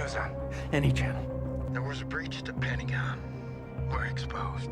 news on? Any channel. There was a breach at the Pentagon. We're exposed.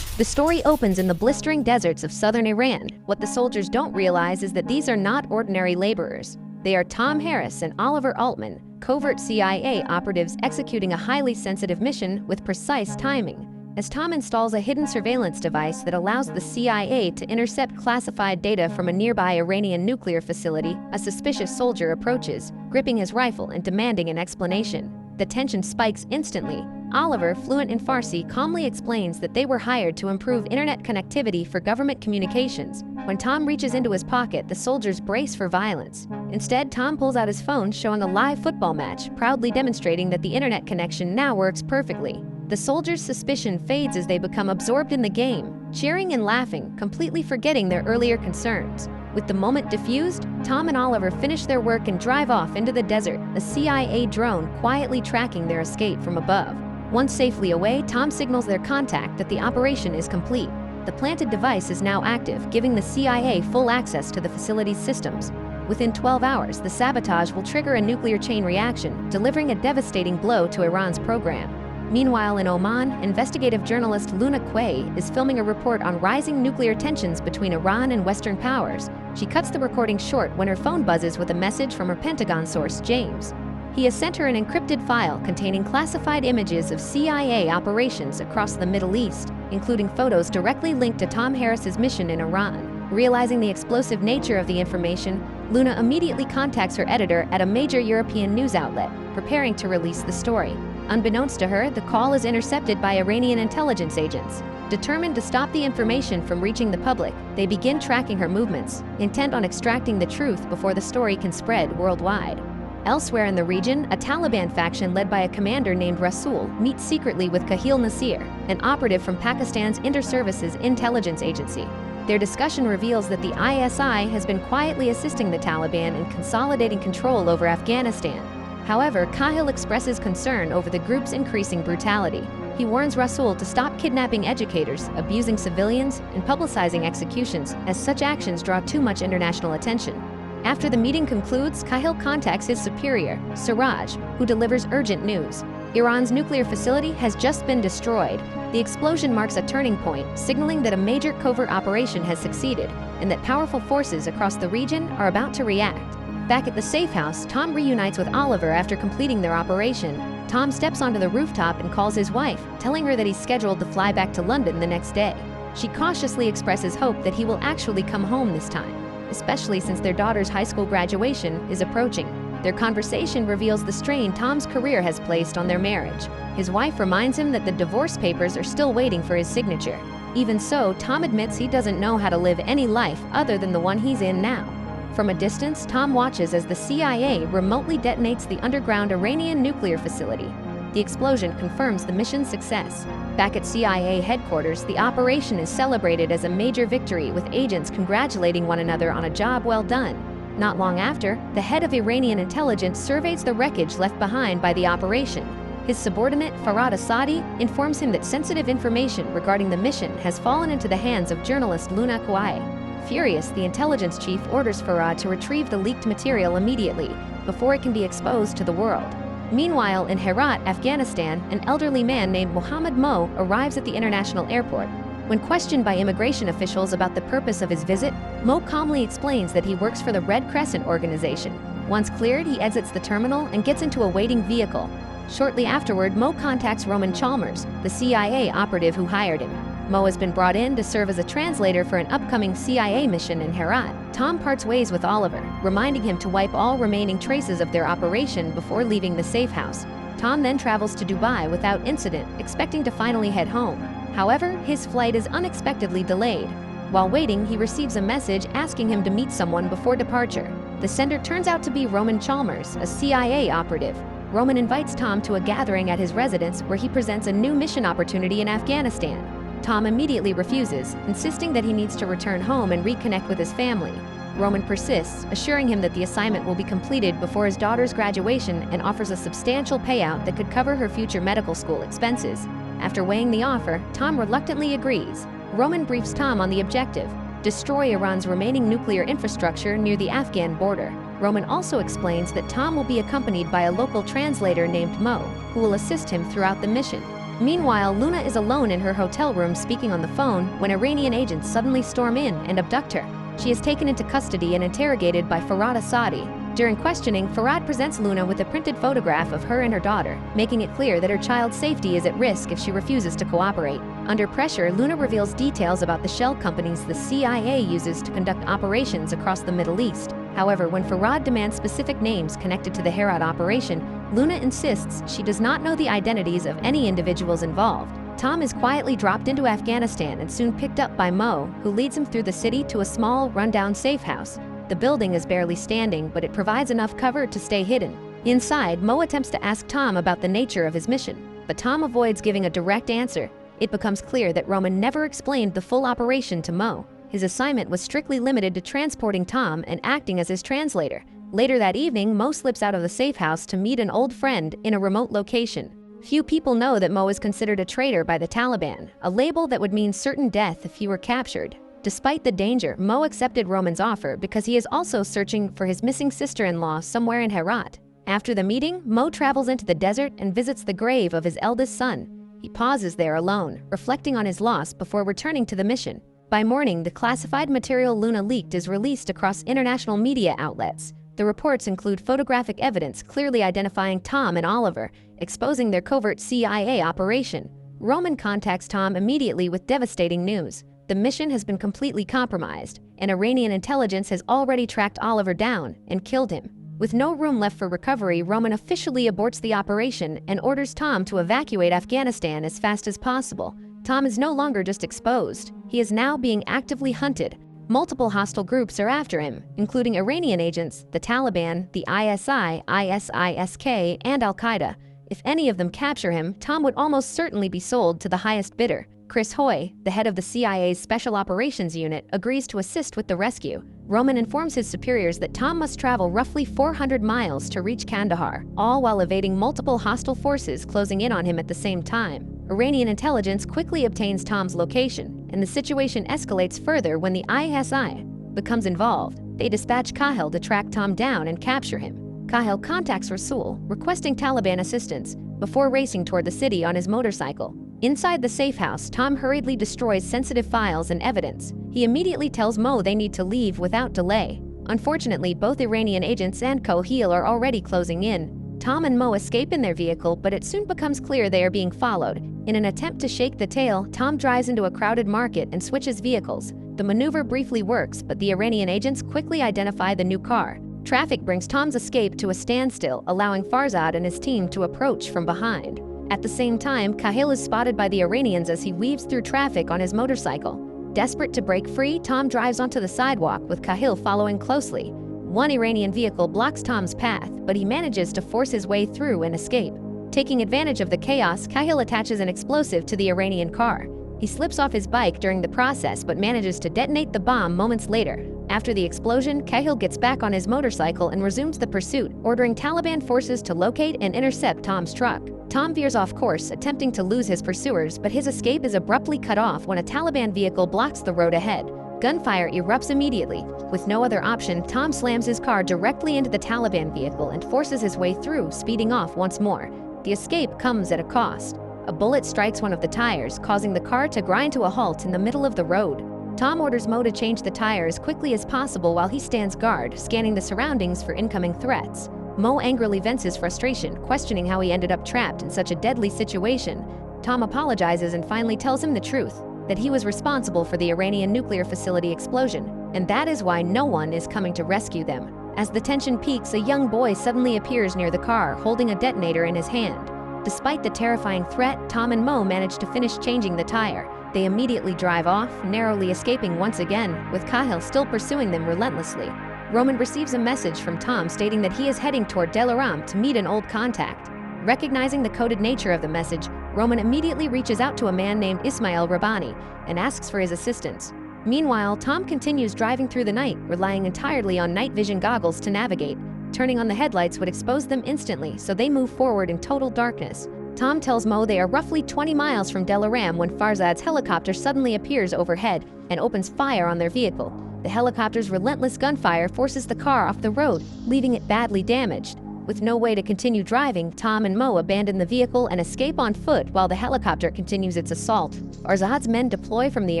The story opens in the blistering deserts of southern Iran. What the soldiers don't realize is that these are not ordinary laborers. They are Tom Harris and Oliver Altman, covert CIA operatives executing a highly sensitive mission with precise timing. As Tom installs a hidden surveillance device that allows the CIA to intercept classified data from a nearby Iranian nuclear facility, a suspicious soldier approaches, gripping his rifle and demanding an explanation. The tension spikes instantly. Oliver, fluent in Farsi, calmly explains that they were hired to improve internet connectivity for government communications. When Tom reaches into his pocket, the soldiers brace for violence. Instead, Tom pulls out his phone showing a live football match, proudly demonstrating that the internet connection now works perfectly. The soldiers' suspicion fades as they become absorbed in the game, cheering and laughing, completely forgetting their earlier concerns. With the moment diffused, Tom and Oliver finish their work and drive off into the desert, a CIA drone quietly tracking their escape from above. Once safely away, Tom signals their contact that the operation is complete. The planted device is now active, giving the CIA full access to the facility's systems. Within 12 hours, the sabotage will trigger a nuclear chain reaction, delivering a devastating blow to Iran's program. Meanwhile, in Oman, investigative journalist Luna Quay is filming a report on rising nuclear tensions between Iran and Western powers. She cuts the recording short when her phone buzzes with a message from her Pentagon source, James. He has sent her an encrypted file containing classified images of CIA operations across the Middle East, including photos directly linked to Tom Harris's mission in Iran. Realizing the explosive nature of the information, Luna immediately contacts her editor at a major European news outlet, preparing to release the story. Unbeknownst to her, the call is intercepted by Iranian intelligence agents. Determined to stop the information from reaching the public, they begin tracking her movements, intent on extracting the truth before the story can spread worldwide. Elsewhere in the region, a Taliban faction led by a commander named Rasul meets secretly with Kahil Nasir, an operative from Pakistan's Inter-Services Intelligence Agency. Their discussion reveals that the ISI has been quietly assisting the Taliban in consolidating control over Afghanistan. However, Kahil expresses concern over the group's increasing brutality. He warns Rasul to stop kidnapping educators, abusing civilians, and publicizing executions, as such actions draw too much international attention. After the meeting concludes, Kahil contacts his superior, Siraj, who delivers urgent news. Iran's nuclear facility has just been destroyed. The explosion marks a turning point, signaling that a major covert operation has succeeded, and that powerful forces across the region are about to react. Back at the safe house, Tom reunites with Oliver after completing their operation. Tom steps onto the rooftop and calls his wife, telling her that he's scheduled to fly back to London the next day. She cautiously expresses hope that he will actually come home this time, especially since their daughter's high school graduation is approaching. Their conversation reveals the strain Tom's career has placed on their marriage. His wife reminds him that the divorce papers are still waiting for his signature. Even so, Tom admits he doesn't know how to live any life other than the one he's in now. From a distance, Tom watches as the CIA remotely detonates the underground Iranian nuclear facility. The explosion confirms the mission's success. Back at CIA headquarters, the operation is celebrated as a major victory, with agents congratulating one another on a job well done. Not long after, the head of Iranian intelligence surveys the wreckage left behind by the operation. His subordinate, Farhad Asadi, informs him that sensitive information regarding the mission has fallen into the hands of journalist Luna Quay. Furious, the intelligence chief orders Farhad to retrieve the leaked material immediately, before it can be exposed to the world. Meanwhile, in Herat, Afghanistan, an elderly man named Mohammed Mo arrives at the international airport. When questioned by immigration officials about the purpose of his visit, Mo calmly explains that he works for the Red Crescent organization. Once cleared, he exits the terminal and gets into a waiting vehicle. Shortly afterward, Mo contacts Roman Chalmers, the CIA operative who hired him. Mo has been brought in to serve as a translator for an upcoming CIA mission in Herat. Tom parts ways with Oliver, reminding him to wipe all remaining traces of their operation before leaving the safe house. Tom then travels to Dubai without incident, expecting to finally head home. However, his flight is unexpectedly delayed. While waiting, he receives a message asking him to meet someone before departure. The sender turns out to be Roman Chalmers, a CIA operative. Roman invites Tom to a gathering at his residence where he presents a new mission opportunity in Afghanistan. Tom immediately refuses, insisting that he needs to return home and reconnect with his family. Roman persists, assuring him that the assignment will be completed before his daughter's graduation and offers a substantial payout that could cover her future medical school expenses. After weighing the offer, Tom reluctantly agrees. Roman briefs Tom on the objective. destroy Iran's remaining nuclear infrastructure near the Afghan border. Roman also explains that Tom will be accompanied by a local translator named Mo, who will assist him throughout the mission. Meanwhile, Luna is alone in her hotel room speaking on the phone when Iranian agents suddenly storm in and abduct her. She is taken into custody and interrogated by Farhad Asadi. During questioning, Farhad presents Luna with a printed photograph of her and her daughter, making it clear that her child's safety is at risk if she refuses to cooperate. Under pressure, Luna reveals details about the shell companies the CIA uses to conduct operations across the Middle East. However, when Farhad demands specific names connected to the Herat operation, Luna insists she does not know the identities of any individuals involved. Tom is quietly dropped into Afghanistan and soon picked up by Mo, who leads him through the city to a small, rundown safe house. The building is barely standing, but it provides enough cover to stay hidden. Inside, Mo attempts to ask Tom about the nature of his mission, but Tom avoids giving a direct answer. It becomes clear that Roman never explained the full operation to Mo. His assignment was strictly limited to transporting Tom and acting as his translator. Later that evening, Mo slips out of the safe house to meet an old friend in a remote location. Few people know that Mo is considered a traitor by the Taliban, a label that would mean certain death if he were captured. Despite the danger, Mo accepted Roman's offer because he is also searching for his missing sister-in-law somewhere in Herat. After the meeting, Mo travels into the desert and visits the grave of his eldest son. He pauses there alone, reflecting on his loss before returning to the mission. By morning, the classified material Luna leaked is released across international media outlets. The reports include photographic evidence clearly identifying Tom and Oliver, exposing their covert CIA operation. Roman contacts Tom immediately with devastating news. The mission has been completely compromised, and Iranian intelligence has already tracked Oliver down and killed him. With no room left for recovery, Roman officially aborts the operation and orders Tom to evacuate Afghanistan as fast as possible. Tom is no longer just exposed. He is now being actively hunted. Multiple hostile groups are after him, including Iranian agents, the Taliban, the ISI, ISISK, and Al-Qaeda. If any of them capture him, Tom would almost certainly be sold to the highest bidder. Chris Hoy, the head of the CIA's Special Operations Unit, agrees to assist with the rescue. Roman informs his superiors that Tom must travel roughly 400 miles to reach Kandahar, all while evading multiple hostile forces closing in on him at the same time. Iranian intelligence quickly obtains Tom's location, and the situation escalates further when the ISI becomes involved. They dispatch Kahil to track Tom down and capture him. Kahil contacts Rasul, requesting Taliban assistance, before racing toward the city on his motorcycle. Inside the safe house, Tom hurriedly destroys sensitive files and evidence. He immediately tells Mo they need to leave without delay. Unfortunately, both Iranian agents and Kahil are already closing in. Tom and Mo escape in their vehicle, but it soon becomes clear they are being followed. In an attempt to shake the tail, Tom drives into a crowded market and switches vehicles. The maneuver briefly works, but the Iranian agents quickly identify the new car. Traffic brings Tom's escape to a standstill, allowing Farzad and his team to approach from behind. At the same time, Kahil is spotted by the Iranians as he weaves through traffic on his motorcycle. Desperate to break free, Tom drives onto the sidewalk with Kahil following closely. One Iranian vehicle blocks Tom's path, but he manages to force his way through and escape. Taking advantage of the chaos, Kahil attaches an explosive to the Iranian car. He slips off his bike during the process but manages to detonate the bomb moments later. After the explosion, Kahil gets back on his motorcycle and resumes the pursuit, ordering Taliban forces to locate and intercept Tom's truck. Tom veers off course, attempting to lose his pursuers, but his escape is abruptly cut off when a Taliban vehicle blocks the road ahead. Gunfire erupts immediately. With no other option, Tom slams his car directly into the Taliban vehicle and forces his way through, speeding off once more. The escape comes at a cost. A bullet strikes one of the tires, causing the car to grind to a halt in the middle of the road. Tom orders Mo to change the tire as quickly as possible while he stands guard, scanning the surroundings for incoming threats. Mo angrily vents his frustration, questioning how he ended up trapped in such a deadly situation. Tom apologizes and finally tells him the truth, that he was responsible for the Iranian nuclear facility explosion, and that is why no one is coming to rescue them. As the tension peaks, a young boy suddenly appears near the car, holding a detonator in his hand. Despite the terrifying threat, Tom and Mo manage to finish changing the tire. They immediately drive off, narrowly escaping once again, with Kahil still pursuing them relentlessly. Roman receives a message from Tom stating that he is heading toward Delaram to meet an old contact. Recognizing the coded nature of the message, Roman immediately reaches out to a man named Ismail Rabbani and asks for his assistance. Meanwhile, Tom continues driving through the night, relying entirely on night vision goggles to navigate. Turning on the headlights would expose them instantly, so they move forward in total darkness. Tom tells Mo they are roughly 20 miles from Delaram when Farzad's helicopter suddenly appears overhead and opens fire on their vehicle. The helicopter's relentless gunfire forces the car off the road, leaving it badly damaged. With no way to continue driving, Tom and Mo abandon the vehicle and escape on foot while the helicopter continues its assault. Farzad's men deploy from the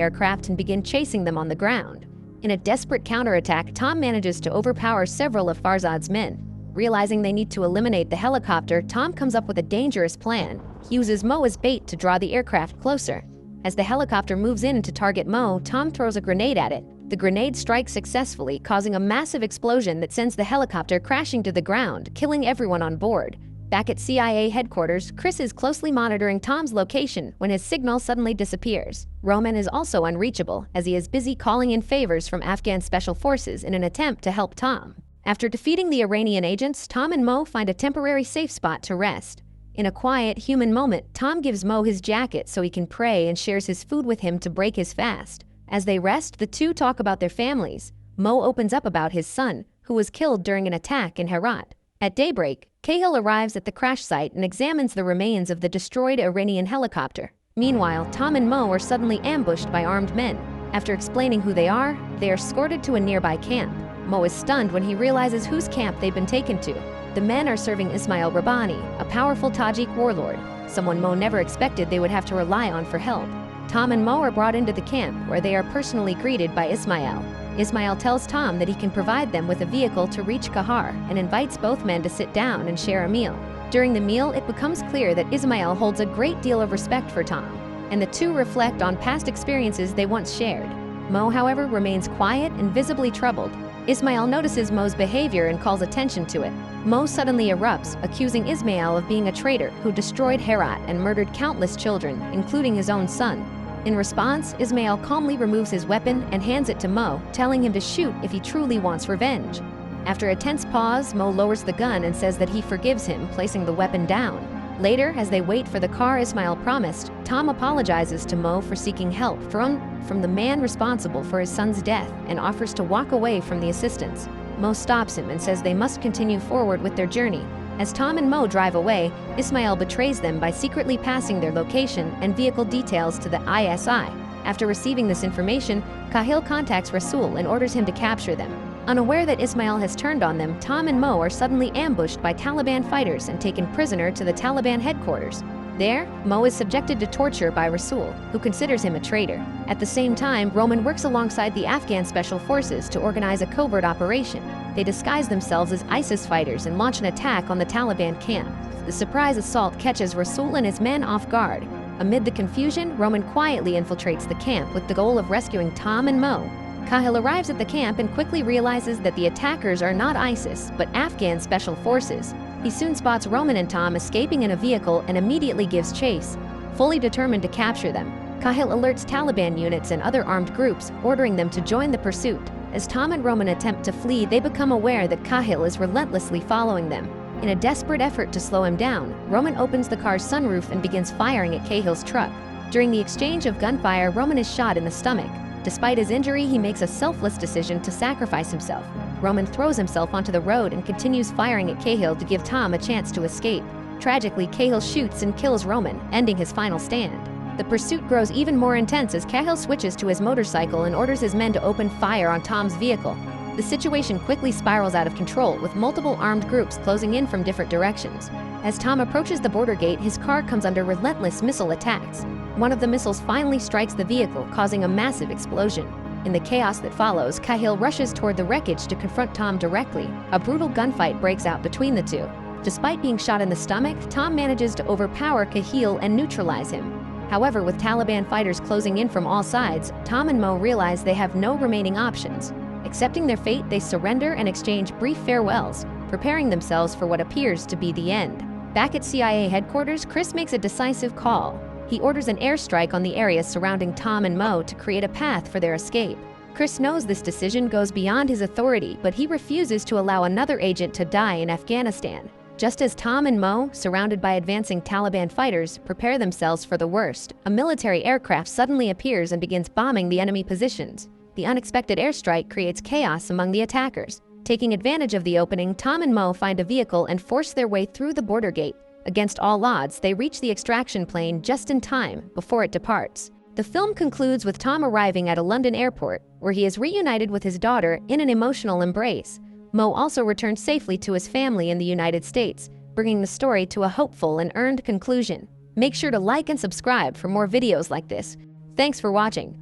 aircraft and begin chasing them on the ground. In a desperate counterattack, Tom manages to overpower several of Farzad's men. Realizing they need to eliminate the helicopter, Tom comes up with a dangerous plan. He uses Mo as bait to draw the aircraft closer. As the helicopter moves in to target Mo, Tom throws a grenade at it. The grenade strikes successfully, causing a massive explosion that sends the helicopter crashing to the ground, killing everyone on board. Back at CIA headquarters, Chris is closely monitoring Tom's location when his signal suddenly disappears. Roman is also unreachable, as he is busy calling in favors from Afghan special forces in an attempt to help Tom. After defeating the Iranian agents, Tom and Mo find a temporary safe spot to rest. In a quiet, human moment, Tom gives Mo his jacket so he can pray and shares his food with him to break his fast. As they rest, the two talk about their families. Mo opens up about his son, who was killed during an attack in Herat. At daybreak, Cahill arrives at the crash site and examines the remains of the destroyed Iranian helicopter. Meanwhile, Tom and Mo are suddenly ambushed by armed men. After explaining who they are escorted to a nearby camp. Mo is stunned when he realizes whose camp they've been taken to. The men are serving Ismail Rabbani, a powerful Tajik warlord, someone Mo never expected they would have to rely on for help. Tom and Mo are brought into the camp, where they are personally greeted by Ismail. Ismail tells Tom that he can provide them with a vehicle to reach Kandahar and invites both men to sit down and share a meal. During the meal, it becomes clear that Ismail holds a great deal of respect for Tom, and the two reflect on past experiences they once shared. Mo, however, remains quiet and visibly troubled. Ismail notices Mo's behavior and calls attention to it. Mo suddenly erupts, accusing Ismail of being a traitor who destroyed Herat and murdered countless children, including his own son. In response, Ismail calmly removes his weapon and hands it to Mo, telling him to shoot if he truly wants revenge. After a tense pause, Mo lowers the gun and says that he forgives him, placing the weapon down. Later, as they wait for the car Ismail promised, Tom apologizes to Mo for seeking help from the man responsible for his son's death and offers to walk away from the assistance. Mo stops him and says they must continue forward with their journey. As Tom and Mo drive away, Ismail betrays them by secretly passing their location and vehicle details to the ISI. After receiving this information, Cahill contacts Rasul and orders him to capture them. Unaware that Ismail has turned on them, Tom and Mo are suddenly ambushed by Taliban fighters and taken prisoner to the Taliban headquarters. There, Mo is subjected to torture by Rasul, who considers him a traitor. At the same time, Roman works alongside the Afghan special forces to organize a covert operation. They disguise themselves as ISIS fighters and launch an attack on the Taliban camp. The surprise assault catches Rasul and his men off guard. Amid the confusion, Roman quietly infiltrates the camp with the goal of rescuing Tom and Mo. Cahill arrives at the camp and quickly realizes that the attackers are not ISIS, but Afghan special forces. He soon spots Roman and Tom escaping in a vehicle and immediately gives chase. Fully determined to capture them, Cahill alerts Taliban units and other armed groups, ordering them to join the pursuit. As Tom and Roman attempt to flee, they become aware that Cahill is relentlessly following them. In a desperate effort to slow him down, Roman opens the car's sunroof and begins firing at Cahill's truck. During the exchange of gunfire, Roman is shot in the stomach. Despite his injury, he makes a selfless decision to sacrifice himself. Roman throws himself onto the road and continues firing at Cahill to give Tom a chance to escape. Tragically, Cahill shoots and kills Roman, ending his final stand. The pursuit grows even more intense as Cahill switches to his motorcycle and orders his men to open fire on Tom's vehicle. The situation quickly spirals out of control, with multiple armed groups closing in from different directions. As Tom approaches the border gate, his car comes under relentless missile attacks. One of the missiles finally strikes the vehicle, causing a massive explosion. In the chaos that follows, Cahill rushes toward the wreckage to confront Tom directly. A brutal gunfight breaks out between the two. Despite being shot in the stomach, Tom manages to overpower Cahill and neutralize him. However, with Taliban fighters closing in from all sides, Tom and Mo realize they have no remaining options. Accepting their fate, they surrender and exchange brief farewells, preparing themselves for what appears to be the end. Back at CIA headquarters, Chris makes a decisive call. He orders an airstrike on the area surrounding Tom and Mo to create a path for their escape. Chris knows this decision goes beyond his authority, but he refuses to allow another agent to die in Afghanistan. Just as Tom and Mo, surrounded by advancing Taliban fighters, prepare themselves for the worst, a military aircraft suddenly appears and begins bombing the enemy positions. The unexpected airstrike creates chaos among the attackers. Taking advantage of the opening, Tom and Mo find a vehicle and force their way through the border gate. Against all odds, they reach the extraction plane just in time before it departs. The film concludes with Tom arriving at a London airport, where he is reunited with his daughter in an emotional embrace. Mo also returns safely to his family in the United States, bringing the story to a hopeful and earned conclusion. Make sure to like and subscribe for more videos like this. Thanks for watching.